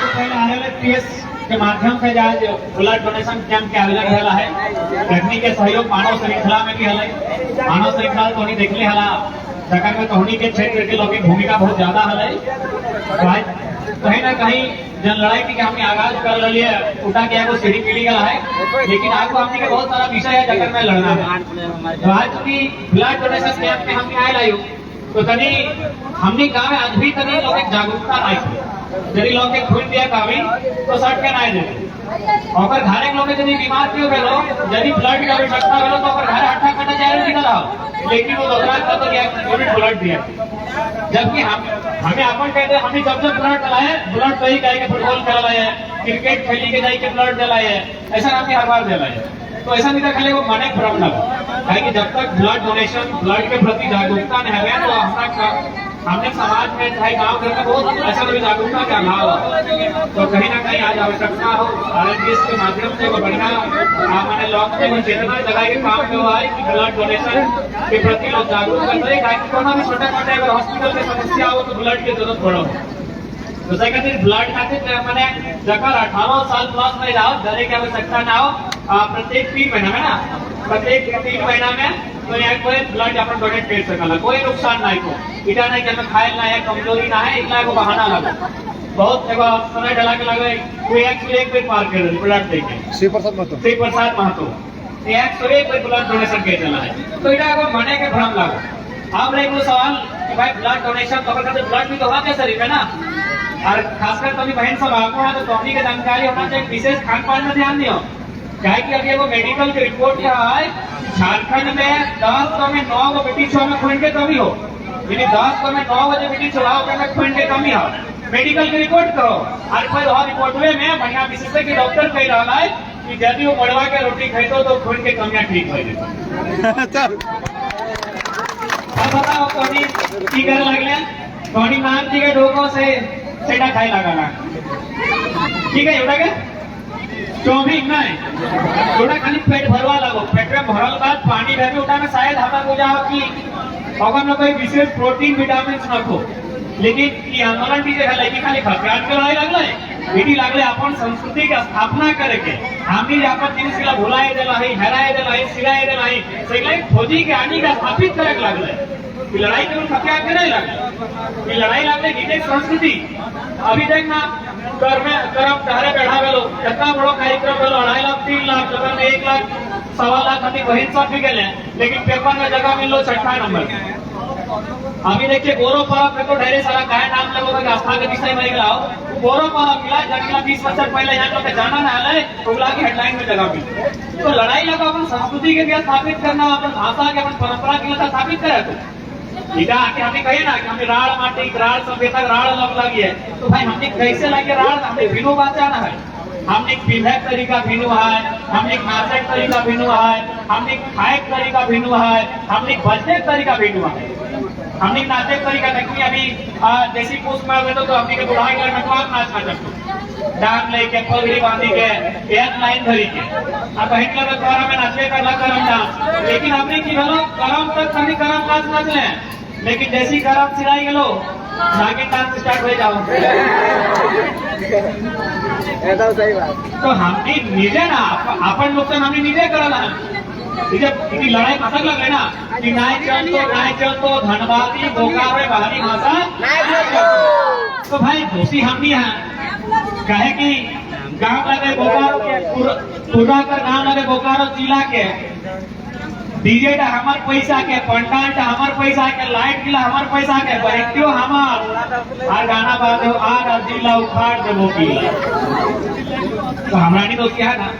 पहले आरएलएस के माध्यम से आज ब्लड डोनेशन कैंप के आयोजन होला है। तकनीक के सहयोग मानव श्रृंखला में भी हल। मानव श्रृंखला तो नहीं देखले हला जगह में तोहनी के क्षेत्र के लोग की भूमिका बहुत ज्यादा है। कहीं ना कहीं जन लड़ाई की हमने आगाज कर रही है, उठा के एगो सीढ़ी पीढ़ी गया है, लेकिन आपको हमने के बहुत सारा विषय है जगह में लड़ना है। तो आज की ब्लड डोनेशन कैंप में हमने आए लायू तो तनी हमने गाँव आज भी तनी लोग जागरूकता आई थी। यदि लोग के खून दिया कावी तो सट के ना दे और घरे लोग यदि बीमार क्यों भेलो, यदि ब्लड की आवश्यकता भेलो तो घरे हट्ठा कटा जाए निकल आओ, लेकिन वो दोसरा तो यूनिट ब्लड दिया। जबकि हमें अपन कहते हैं हमने जब ब्लड डलाए ब्लड कहीं कहीं के फुटबॉल खेला है, क्रिकेट खेली के जाई के ब्लड डलाए है, ऐसा हमने हर बार दिला है। तो ऐसा नहीं रखले वो माने भ्रम ना है कि जब तक ब्लड डोनेशन ब्लड के प्रति जागरूकता नहीं है तो हमने समाज में चाहे गांव घर में बहुत ऐसा भी जागरूकता का अभाव है। तो कहीं ना कहीं आज आवश्यकता हो आरएलएस के माध्यम से वो बढ़िया हमारे लोग को चेतना जगाए के काम हुआ है कि ब्लड डोनेशन के प्रति लोग जागरूक कर रहे हैं। कोई भी छोटे मोटे अगर हॉस्पिटल की समस्या हो तो ब्लड की जरूरत पड़ो तो खातिर ब्लड खातिर मैंने जगह 18 साल प्लस में जाओ डरे की आवश्यकता ना हो। प्रत्येक 3 महीना में ना प्रत्येक 3 महीना में तो यहाँ कोई ब्लड अपन डोनेट कर सकला, कोई नुकसान नहीं को इटा नहीं कि हमें खाए ना है कमजोरी ना है इतना को बहाना लगा बहुत समय डला के लगे कोई एक कोई पार कर ब्लड देके श्री प्रसाद महतो 101 कोई ब्लड डोनेशन के चला है। तो इटा को मने के भ्रम लागो। आप एक सवाल कि भाई ब्लड डोनेशन तो करते ब्लड भी तो होगा के शरीर में ना, और खासकर कभी बहन सब आपको है तो टॉपिक की जानकारी होना चाहिए। विशेष खान पान में ध्यान दियो क्या कि अभी वो मेडिकल की रिपोर्ट क्या है झारखंड में 10 तो में 9 को बेटी छो में खून के कमी हो, यानी 10 तो में 9 बजे बेटी चढ़ाओ में खून के कमी हो। मेडिकल की रिपोर्ट करो और कोई और रिपोर्ट में बढ़िया विशेषज्ञ डॉक्टर कह रहा है कि यदि वो मड़वा के रोटी खाइतो तो खून के कमियां ठीक हो जाए। अब बताओ कोनी की कर लगले कोनी नाम जी के ढोको से सेटा खाई लगा ठीक है एवढा के चौबीस नहीं थोड़ा खाली पेट भरवा लगो, पेट में भरल बाद पानी रहे उठा में शायद हमें बुझाओ कि अगर न कोई विशेष प्रोटीन विटामिन रखो, लेकिन ये आंदोलन की जगह लेके खाली खतराट के लड़ाई लगल बेटी लगले अपन संस्कृति की स्थापना करे के हमने अपन जिनिस के भुलाए देला है हराए देला है सिराए देला है सही खोजी के आनी का स्थापित करे लगले। लड़ाई केवल खतराट के नहीं लगले, ये लड़ाई लगले गीत संस्कृति। अभी देखना कर में करम टहरे बैठा गलो इतना बड़ो कार्यक्रम गलो 2.5 लाख 3 लाख जगह में 1 लाख 1.25 लाख अभी बहन सब भी गए, लेकिन पेपर में जगह मिल लो 6ठा नंबर। अभी देखिए गोरो परब में तो ढेरे सारा काय नाम लगो आस्था के विषय में गया गोरो परब मिला जगह 20 वर्ष पहले यहाँ लोग जाना ना है उगला की हेडलाइन में जगह मिली। तो लड़ाई लगा अपन संस्कृति के लिए स्थापित करना, अपन भाषा के अपन परंपरा के लिए स्थापित करे तो इधर आके हमें कहे ना कि हमें राड़ माटी राड़ सभ्यता राड़ लग लगी है तो भाई हमने कैसे लगे राड़ हमने भिनो बात जाना है, हमने पीढ़े तरीका भिनु है, हमने नाचे तरीका भिनु है, हमने खाए तरीका भिनु है, हमने बजने तरीका भिनु है, हमने नाचे तरीका देखिए अभी देसी पोस्ट में तो हमने के बुढ़ाई घर में तो नाचना चाहते डांग लेके पगड़ी बांधी के एक लाइन धरी के अब हिटलर के द्वारा में नाचे करला करम डांस, लेकिन हमने की भलो करम तक सभी करम नाच नाच ले, लेकिन जैसी करम सिलाई गलो जाके डांस स्टार्ट हो जाओ ऐसा सही बात। तो हमने निजे ना अपन नुकसान हमने निजे करला इतनी लड़ाई मसक लग रही ना कि नाय चल तो धनबादी बोकारो बाहरी भाषा तो भाई दोषी हम भी हैं कहे कि गांव लगे बोकारो पूरा कर गांव लगे बोकारो जिला के डीजे हमार पैसा के पंडाल हमार पैसा के लाइट गिला हमार पैसा के बहतियो हमार और गाना बाजो आर जिला उखाड़ देबो की तो हमारा नहीं दोस्त है ना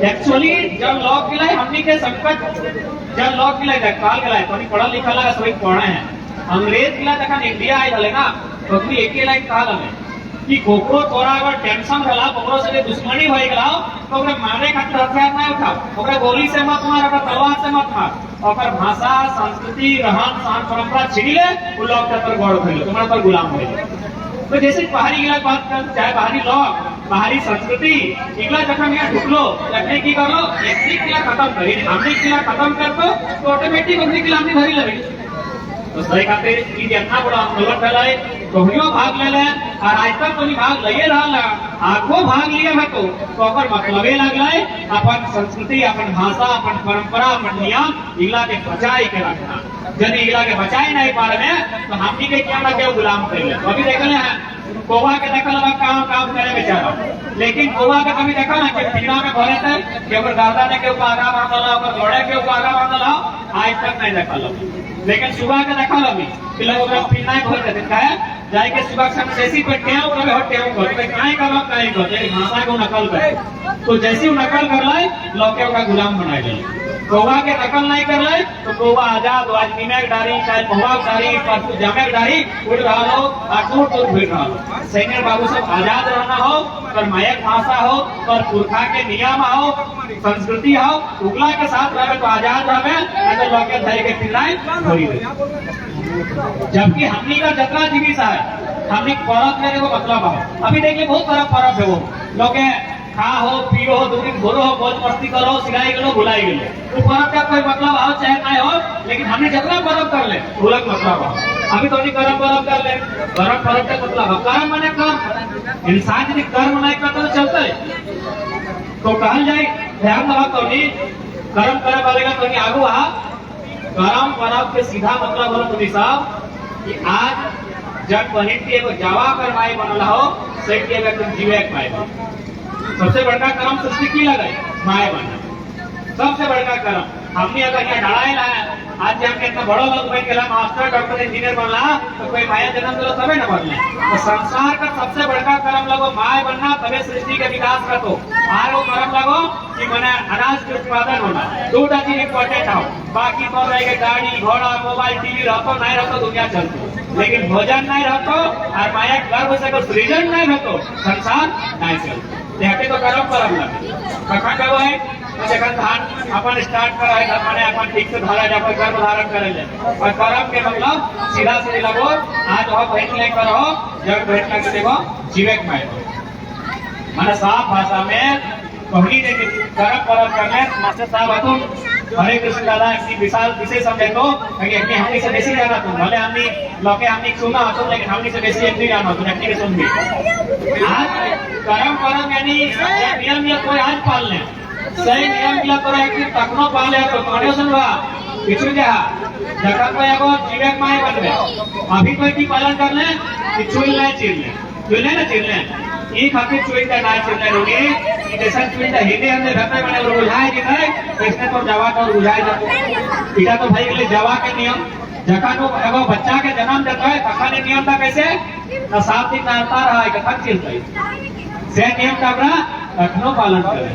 एक्चुअली जब लॉक गिलाए हमनी के संकट जब लॉक गिलाए काल गिलाए तो पढ़ा लिखा लगा सभी पढ़े हैं अंग्रेज गिला तक इंडिया आए हले ना तो एक ही लाइन काल हमें कि कोकरो तोरा अगर टेंशन गला कोकरो से दुश्मनी हो गला तो ओकरे मारे खातिर हथियार नहीं उठाओ, ओकरे गोली से मत मार, ओकरे तलवार से मत मार, ओकर भाषा संस्कृति रहन सहन परंपरा छीन ले उ लोग पर गौर भइल तुम्हारा पर गुलाम भइल। तो जैसे बाहरी इलाका बात कर चाहे बाहरी लोग बाहरी संस्कृति इगला जखन यहाँ ढुकलो लखने की करलो एक किला खत्म करी हमने किला खत्म कर तो ऑटोमेटिक हमने किला हमने भरी लगी। तो सही खातिर इतना बड़ा आंदोलन फैलाए तोहनियो भाग ले ले और आज तक तो भाग लगे रहा आगो भाग लिए है तो ओकर मतलबे लगल अपन संस्कृति अपन भाषा अपन परंपरा अपन नियम इला के बचाई के रखना। यदि इला के बचाई नहीं पा रहे तो हमनी के क्या ना क्या गुलाम कर ले। अभी देखल है कोवा के देखल काम काम करे बेचारा, लेकिन कोवा के कभी देखल है कि पीड़ा में भरे थे कि ओकर गर्दा ने के ऊपर आगा बांधल ओकर घोड़े के ऊपर आगा बांधल आज तक नहीं देखल। लेकिन सुबह के देखल अभी कि लोग ओकरा पीड़ा में भर देते है जाए के सुबह से जैसी पे टेव करे हो टेव कर काहे करब काहे कर एक भाषा को नकल करे तो जैसी नकल कर ले लोग का गुलाम बना दे। कौवा के नकल नहीं कर ले तो कौवा आजाद आज निमेक डारी चाहे कौवा डारी परसों जमेक डारी उड़ रहा हो आटूर तो भिड़ रहा हो। सैनिक बाबू सब आजाद रहना हो पर मायक भाषा हो पर पुरखा के नियम हो संस्कृति हो उगला के साथ रहे तो आजाद रहे अगर लोग के धैर्य के पिल्लाई छोड़ी दे। जबकि हमनी का जतरा जीवित है हमनी पर्व लेने को मतलब है। अभी देखिए बहुत सारा पर्व है वो लोग खा हो पियो हो दूरी घोरो हो बहुत मस्ती करो सिखाई गलो भुलाई गलो वो पर्व का कोई मतलब आओ चाहे नहीं हो लेकिन हमने जितना पर्व कर ले ढोलक मतलब हो। अभी तो नहीं कर्म पर्व कर ले कर्म पर्व का मतलब है कर्म माने कर्म इंसान यदि कर्म नहीं करता तो चलता है तो कहल जाए ध्यान रहा तो नहीं कर्म करे वाले का तो नहीं आगू आ कर्म पर्व के सीधा मतलब हो मोदी साहब कि आज जब बहन की एगो जावा कर माई बनल हो सही की एगो जीवे माई बन सबसे बड़का कर्म सृष्टि की लगे माए बनना सबसे बड़का कर्म। हमने अगर यहाँ डराए ना आज हमने इतना बड़ा लोग बन गया मास्टर डॉक्टर इंजीनियर बनला तो कोई माया जन्म दिलो तबे न बनले तो संसार का सबसे बड़का कर्म लगो माए बनना तबे सृष्टि के विकास का तो आर वो कर्म लगो कि मैंने अनाज के उत्पादन होना दो चीज इम्पोर्टेंट हो बाकी तो रहेगा गाड़ी घोड़ा मोबाइल टीवी रहतो नहीं रहतो दुनिया चलती लेकिन भोजन नहीं रहतो और माया गर्भ से सृजन नहीं रहतो संसार नहीं चलता। देखे तो कर्म परम लगे कखा कब है जगह धान अपन स्टार्ट कर है माने अपन ठीक से धारा जाकर गर्भ धारण करे ले और कर्म के मतलब सीधा सीधे लगो आज हो भेंट ले करो जब भेंट लगे देखो जीवक में माने साफ भाषा में कहनी दे कर्म परम करने मास्टर साहब हतुन हरे कृष्ण दादा की विशाल विशेष समझे तो कि हमनी से बेसी जाना तुम भले हमनी लोके हमनी सुना हतुन लेकिन हमनी से बेसी एक जाना तुम अपनी के सुन भी आज कर्म परम यानी नियम या कोई आज पाल ले सही नियम किला तो एक तकनो पाले तो कौन सुनवा पिछु जा जगह को एगो जीवक माय बनबे अभी कोई की पालन कर ले पिछु ले चीर ले ना चीर ले ई खातिर चुई का ना चीर ले रोगे ई जैसा चुई का हिंदी हमने घटना बने लोग बुझाए कि नहीं इसने तो जावा का बुझाए जाते इटा तो भाई के लिए जावा के नियम जगह को एगो बच्चा के जन्म देता है तखा ने नियम था कैसे ना 7 दिन करता रहा है कथक चलता है से नियम का अपना रखनो पालन करे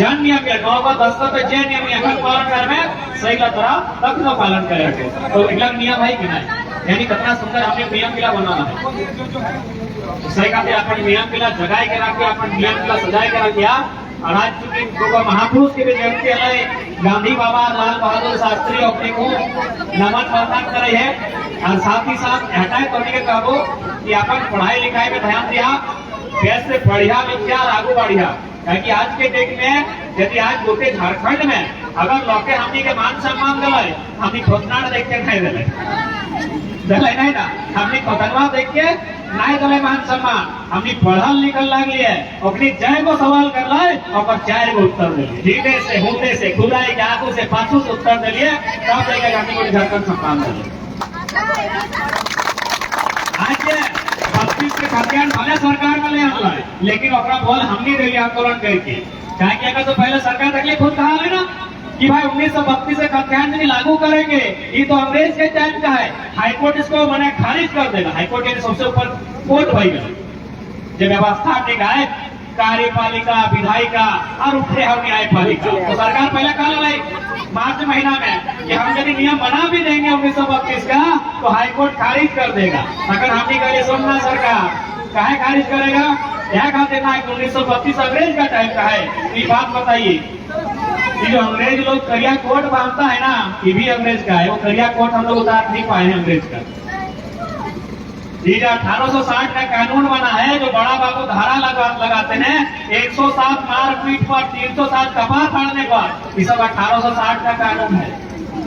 जन नियम या 9 को 10 को तो जे नियम या पालन करवे सही का तरह रखनो पालन करे तो इला नियम है कि नहीं यानी कितना सुंदर हमने नियम किला बनाना है सही का अपन नियम किला जगाए के रखे अपन नियम किला सजाए के रखिया और आज चूंकि महापुरुष के भी जयंती है गांधी बाबा लाल बहादुर शास्त्री अपने को नमन वर्तन करे है और साथ ही साथ हटाए करने के कहबो कि अपन पढ़ाई लिखाई में ध्यान दिया कैसे बढ़िया विद्या आगू बढ़िया क्योंकि आज के डेट में यदि आज गोटे झारखंड में अगर लोके हमनी के मान सम्मान दिले हमनी खोतना देख के नहीं दिले नहीं ना हमनी खोतनवा देख के नहीं दिले मान सम्मान हमनी पढ़ल लिखल लागलिए ओकनी जय को सवाल कर ले और 4 गो उत्तर दिलिए जीते से होते से खुदाई के आगू से पाछू से उत्तर दिलिए तब जाके हमनी को झारखंड सम्मान दिले। आज 32 के खातियान भले सरकार में ले आला लेकिन ओकरा बोल हमनी दिली आंदोलन करके काहे कि अगर तो पहले सरकार तकलीफ खुद कहा है ना कि भाई 1932 से खातियान नहीं लागू करेंगे ये तो अंग्रेज के टाइम का है हाईकोर्ट इसको मैंने खारिज कर देगा हाईकोर्ट के सबसे ऊपर कोर्ट भाई जब व्यवस्था आपने कहा कार्यपालिका विधायिका और उपरे हम न्यायपालिका तो सरकार पहले कहा लाई मार्च महीना में कि हम यदि नियम बना भी देंगे 1932 का तो हाईकोर्ट खारिज कर देगा अगर हम नहीं करिए सुनना सरकार काहे खारिज करेगा क्या कहते ना 1932 अंग्रेज का टाइम का है ये बात बताइए ये जो अंग्रेज लोग करिया कोट बांधता है ना ये भी अंग्रेज का है वो करिया कोट हम लोग उतार नहीं पाए हैं अंग्रेज का। ये 1860 का कानून बना है जो बड़ा बाबू धारा लगाते हैं 107 मारपीट पर 307 कपार फाड़ने पर ये सब 1860 का कानून है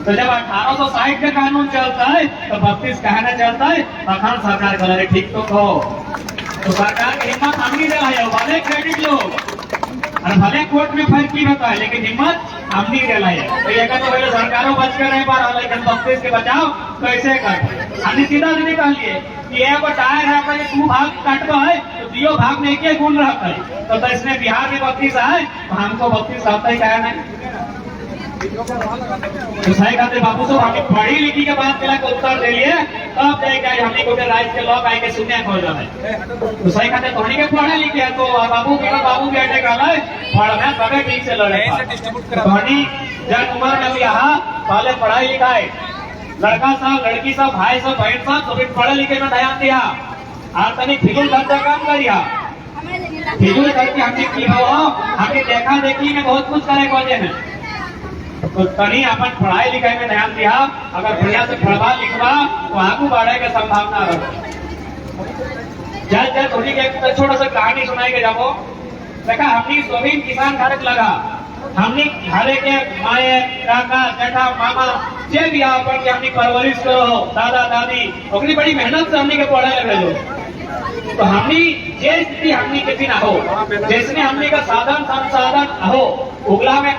तो जब 1860 का कानून चलता है तो 32 कहना चलता है तखन सरकार कह रहे ठीक तो कहो। तो सरकार की हिम्मत हम नहीं दिला है, भले क्रेडिट लो और भले कोर्ट में फाइल की होता है, लेकिन हिम्मत हम नहीं दिला है। तो ये तो पहले सरकारों बच कर नहीं पा रहा, लेकिन 32 के बचाव कैसे कर। हमने सीधा सीधे कह लिए कि एगो टायर है अपने तू भाग काटबा है तो दियो भाग में एक गुण रहता है। तो इसमें बिहार में 32 है तो हमको 32 आता ही कहा नहीं। तो सही कहते बाबू साहब हमें पढ़ी लिखी के बाद के उत्तर दे लिए तब जाए हमें गोटे राज्य के लोग आए के सुने खोल रहे। तो सही कहते धोनी के पढ़े लिखे है तो बाबू भी अटे कहला पढ़ना तबे ठीक से लड़े। धोनी जब उम्र में यहाँ पहले पढ़ाई लिखाई लड़का सब लड़की सब भाई सब बहन सब तो भी पढ़े लिखे में ध्यान दिया और तनी फिजूल खर्चा काम करिया। फिजूल खर्ची हमने की हो हमने देखा देखी में बहुत कुछ करे खोजे में। तो तनी अपन पढ़ाई लिखाई में ध्यान दिया, अगर बढ़िया से पढ़वा लिखवा तो आगू बढ़े की संभावना रहे। जब धोनी के एक छोटा सा कहानी सुनाई के जाबो देखा हमने सभी किसान घर लगा हमने घरे के माए काका जेठा मामा जे भी अपन के हमने परवरिश करो दादा दादी ओकरी बड़ी मेहनत से हमने के पढ़ाई लगे। तो हमने जे स्थिति हमने के दिन हो जैसे हमने का साधन संसाधन हो उगला में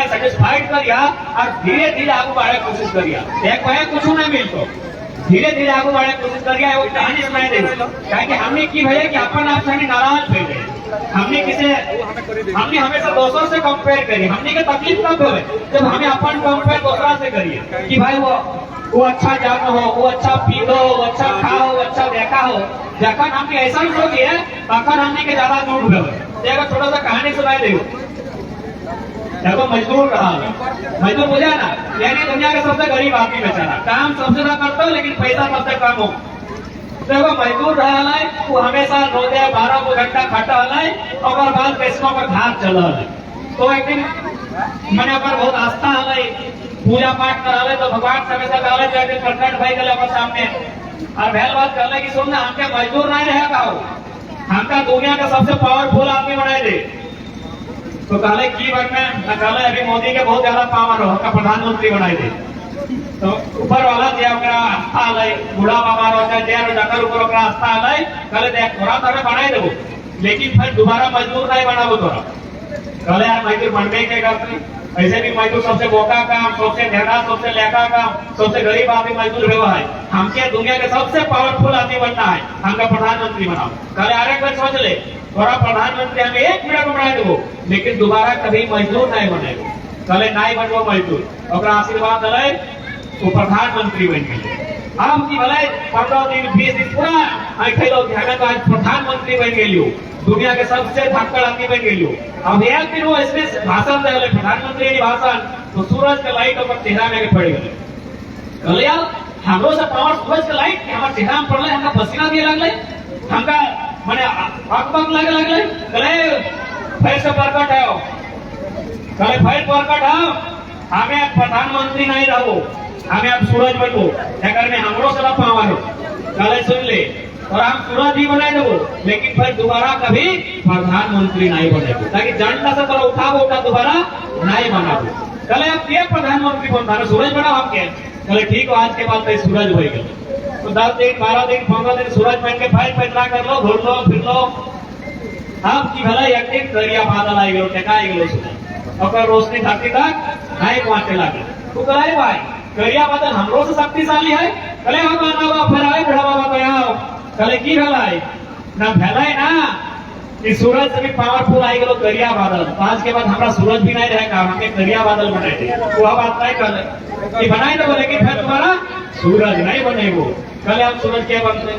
सेटिस्फाइड करिया और धीरे धीरे आगे बढ़े कोशिश करिया। एक भाई कुछ नहीं मिलतो धीरे धीरे आगे बढ़े कोशिश करिया। वो कहानी सुनाई दे कि हमने की भैया कि अपन आप से नाराज हो गए। हमने हमेशा दूसरों से कंपेयर करी। हमने के तकलीफ कब हुए जब हमें अपन कंपेयर दूसरा से करिए कि भाई वो अच्छा जानो हो, वो अच्छा पी दो, वो अच्छा खाओ, वो अच्छा देखा हो। जखन हमने ऐसा सोचिए तखन हमने के ज्यादा दूर गए। एक छोटा सा कहानी सुनाई दे। देखो मजदूर रहा मजदूर बुझा ना यानी दुनिया का सबसे गरीब आदमी बेचारा काम सबसे ज्यादा करता हो लेकिन पैसा सबसे कम हो। देखो मजदूर रहा है वो हमेशा 9-12 घंटा खटा है और बाद कैसों पर घाट चल है। तो एक दिन मैंने पर बहुत आस्था है पूजा पाठ करा तो भगवान से हमेशा डाले जाके प्रकट भाई गले अपने सामने और पहल बात कर ले कि सुनना हमके मजदूर नहीं रहेगा हमका दुनिया का सबसे पावरफुल आदमी बनाए दे। तो कहले की बनना कहले अभी मोदी के बहुत ज्यादा पावर हो हमका प्रधानमंत्री बनाए दे। तो ऊपर वाला जे ओकरा आस्था है बूढ़ा बाबा रो जे डकर ऊपर ओकरा आस्था है कहले देख थोड़ा थोड़ा बनाए देबो लेकिन फिर दोबारा मजदूर नहीं बनाबो तोरा। कहले यार मजदूर बनने के करते ऐसे भी मजदूर सबसे बोका काम सबसे ढेरा सबसे लेखा काम सबसे गरीब आदमी मजदूर हुआ है। हमके दुनिया के सबसे पावरफुल आदमी बनना है हमका प्रधानमंत्री बनाओ। कहले अरे कोई सोच ले थोड़ा प्रधानमंत्री हम 1 मिनट में बना देबो लेकिन दोबारा कभी मजदूर नहीं बनेगो। कहले नहीं बनबो मजदूर ओकरा आशीर्वाद दले वो प्रधानमंत्री बन गए। अब की भले 15 दिन 20 दिन पूरा ऐसे लोग आज प्रधानमंत्री बन गए दुनिया के सबसे धक्कड़ आदमी बन गए। अब एक दिन वो इसमें भाषण दे प्रधानमंत्री भाषण तो सूरज के लाइट ऊपर चेहरा में पड़ गए। कहले यार हमरो से पावर सूरज के लाइट हमारे चेहरा में पड़ले हमका पसीना दिए लगले हमका माने आंख लगे कहले फिर से प्रकट है कहले फिर प्रकट है हमें प्रधानमंत्री नहीं रहो हमें अब सूरज बनबो अगर में हमरो से पावर हो। कहले सुन ले और हम सूरज ही बनाए देबो लेकिन फिर दोबारा कभी प्रधानमंत्री नहीं बनेबो ताकि जनता से तोरा उठाबो दोबारा नहीं बनाबो। कहले अब के प्रधानमंत्री बनता सूरज बनाओ हम के। कहले ठीक हो आज के बाद तो सूरज हो गए। तो 10 दिन 12 दिन 15 दिन सूरज बन के फिर पैदरा कर लो घूर लो फिर लो। अब की भला एक दिन करिया बादल आई गलो टेकाई गलो सूरज और रोशनी धरती तक नहीं पहुंचे लगे। तो कहले भाई करिया बादल हमरो से शक्तिशाली है। कहले हम बनावा फिर आए बड़ा बाबा तो आओ। कहले की भलाई ना भलाई ना कि सूरज से भी पावरफुल आई गलो करिया बादल। तो आज के बाद हमारा सूरज भी नहीं रहेगा हमें करिया बादल बनाए थे वो बात नहीं कर कि बनाए दो लेकिन फिर तुम्हारा सूरज नहीं बनेगो। कहले हम सूरज क्या बनते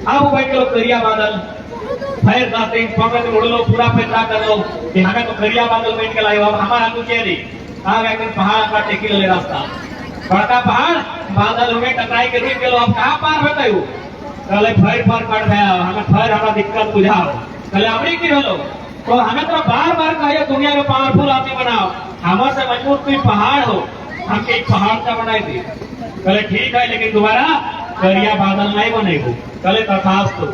अब बैठ गलो करिया बादल फिर 10 दिन 15 दिन उड़ लो पूरा फैसला कर लो कि हमें तो करिया बादल बैठ के लाए अब हमारा आगू क्या नहीं अब एक दिन पहाड़ का टेकी ले रास्ता बड़का पहाड़ बादल में टकराई के रुक गलो अब कहाँ पार होते हो। कहले फिर पर कट गया हमें फिर हमारा दिक्कत बुझाओ। कहले अमरी की बोलो तो हमें तो बार बार कहिए दुनिया में पावरफुल आदमी बनाओ हमारे से मजबूत कोई पहाड़ हो हमके एक पहाड़ का बनाई दी। कहले ठीक है लेकिन दोबारा करिया बादल नहीं बनेगो। कहले तथास्तु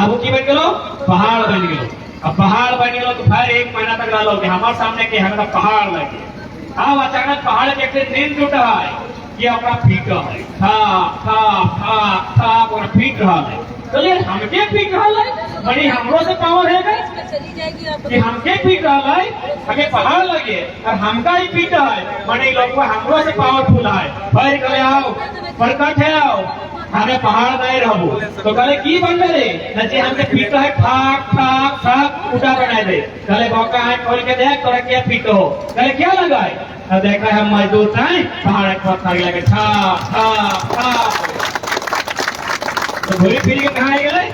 अब की बन गलो पहाड़ बन गलो। अब पहाड़ बन गलो तो फिर 1 महीना तक रहो कि हमारे सामने के हमें पहाड़ लगे अब अचानक पहाड़ के ट्रेन टूट रहा है ये अपना फीट रहा है था और फीट रहा है तो ये हमके फीट रहा है बड़ी हमरो से पावर है कि हमके फीट रहा है हमें पहाड़ लगे और हमका ही फीट है बड़े लोग को हमरो से पावरफुल है फिर कहे आओ प्रकट है आओ हमें पहाड़ नहीं रहू तो कहे की बन रे नचे हमके फीट है ठाक ठाक ठाक उठा बना दे कहे मौका है खोल के देख तोरा क्या फीट हो कहे क्या लगा है देखा हम मजदूर हैं पहाड़ पर थारी लगे छा छा छा तो घूरी फिर के कहाँ आई गए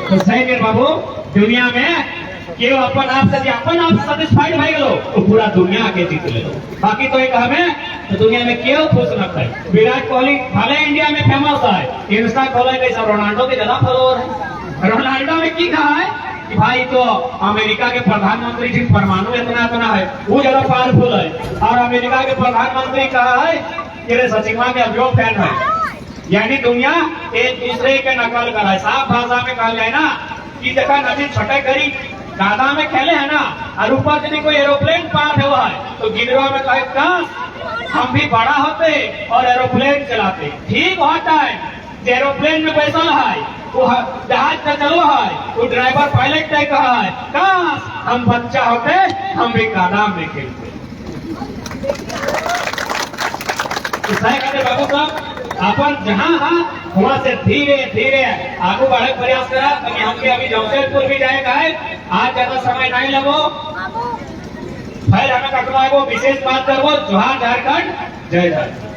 तो सही मेरे बाबू दुनिया में केवल अपन आप से सेटिस्फाइड भाई गलो तो पूरा दुनिया के जीत ले लो बाकी तो एक हमें तो दुनिया में केवल खुश न है विराट कोहली भले इंडिया में फेमस है इंस्टा खोले कैसा रोनाल्डो के ज्यादा फॉलोअर है रोनाल्डो में की कहा है कि भाई तो अमेरिका के प्रधानमंत्री जी परमाणु इतना है वो ज्यादा पावरफुल है और अमेरिका के प्रधानमंत्री कहा है कि सचिवा के अभियोग फैन है यानी दुनिया एक दूसरे के नकल कर है साफ भाषा में कहा जाए ना कि देखा नदी छटे करी गादा में खेले है ना और ऊपर से कोई एरोप्लेन पार हुआ है तो गिरवा में कहे काश हम भी बड़ा होते और एरोप्लेन चलाते ठीक होता है एरोप्लेन में पैसा है वो जहाज का चलो है वो ड्राइवर पायलट तय कहा है काश हम बच्चा होते हम भी गादा में खेलते तो सही कहते बाबू साहब अपन जहाँ वहाँ से धीरे धीरे आगे बढ़े प्रयास करा ताकि हमके अभी जमशेदपुर भी जाएगा है आज ज्यादा समय नहीं लगो फिर हमें कटवा विशेष बात करो जोहार झारखंड जय झारखंड।